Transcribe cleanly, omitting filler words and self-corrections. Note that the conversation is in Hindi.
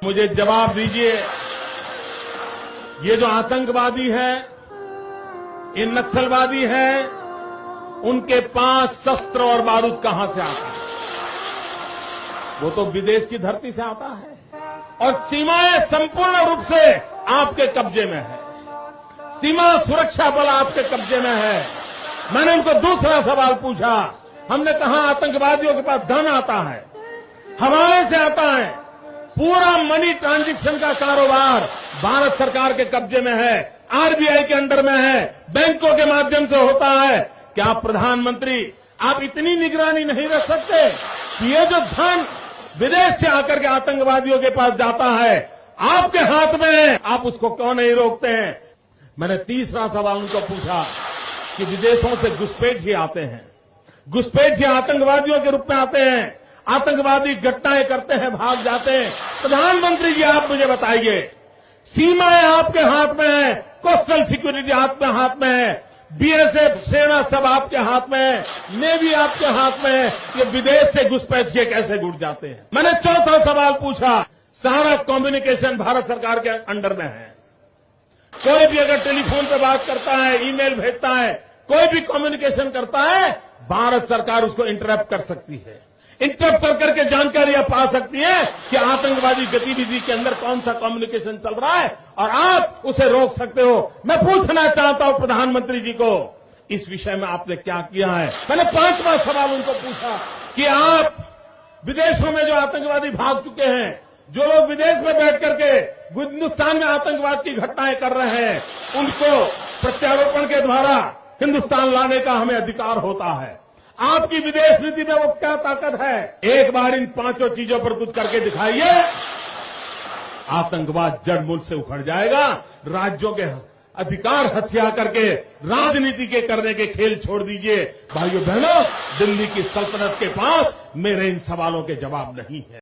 मुझे जवाब दीजिए, ये जो आतंकवादी है, ये नक्सलवादी है, उनके पास शस्त्र और बारूद कहां से आता है? वो तो विदेश की धरती से आता है और सीमाएं संपूर्ण रूप से आपके कब्जे में है। सीमा सुरक्षा बल आपके कब्जे में है। मैंने उनको दूसरा सवाल पूछा। हमने कहा आतंकवादियों के पास धन आता है, हवाले से आता है, पूरा मनी ट्रांजैक्शन का कारोबार भारत सरकार के कब्जे में है, आरबीआई के अंडर में है, बैंकों के माध्यम से होता है। क्या प्रधानमंत्री आप इतनी निगरानी नहीं रख सकते कि ये जो धन विदेश से आकर के आतंकवादियों के पास जाता है आपके हाथ में है, आप उसको क्यों नहीं रोकते हैं? मैंने तीसरा सवाल उनको पूछा कि विदेशों से घुसपैठ ही आते हैं, घुसपैठ ही आतंकवादियों के रूप में आते हैं, आतंकवादी घटनाएं करते हैं, भाग जाते हैं। प्रधानमंत्री जी आप मुझे बताइए, सीमाएं आपके हाथ में है, कोस्टल सिक्योरिटी आपके हाथ में है, बीएसएफ सेना सब आपके हाथ में है, नेवी आपके हाथ में है, ये विदेश से घुसपैठ के कैसे घुट जाते हैं? मैंने चौथा सवाल पूछा, सारा कम्युनिकेशन भारत सरकार के अंडर में है। कोई भी अगर टेलीफोन पे बात करता है, ईमेल भेजता है, कोई भी कम्युनिकेशन करता है, भारत सरकार उसको इंटरप्ट कर सकती है, इंटरप्ट कर करके जानकारियां पा सकती है कि आतंकवादी गतिविधि के अंदर कौन सा कम्युनिकेशन चल रहा है और आप उसे रोक सकते हो। मैं पूछना चाहता हूं प्रधानमंत्री जी को, इस विषय में आपने क्या किया है? मैंने पांचवा सवाल उनको पूछा कि आप विदेशों में जो आतंकवादी भाग चुके हैं, जो लोग विदेश में बैठ करके हिंदुस्तान में आतंकवाद की घटनाएं कर रहे हैं, उनको प्रत्यारोपण के द्वारा हिंदुस्तान लाने का हमें अधिकार होता है। आपकी विदेश नीति में वो क्या ताकत है? एक बार इन पांचों चीजों पर कुछ करके दिखाइए, आतंकवाद जड़ मूल से उखड़ जाएगा। राज्यों के अधिकार हथिया करके राजनीति के करने के खेल छोड़ दीजिए। भाइयों बहनों, दिल्ली की सल्तनत के पास मेरे इन सवालों के जवाब नहीं है।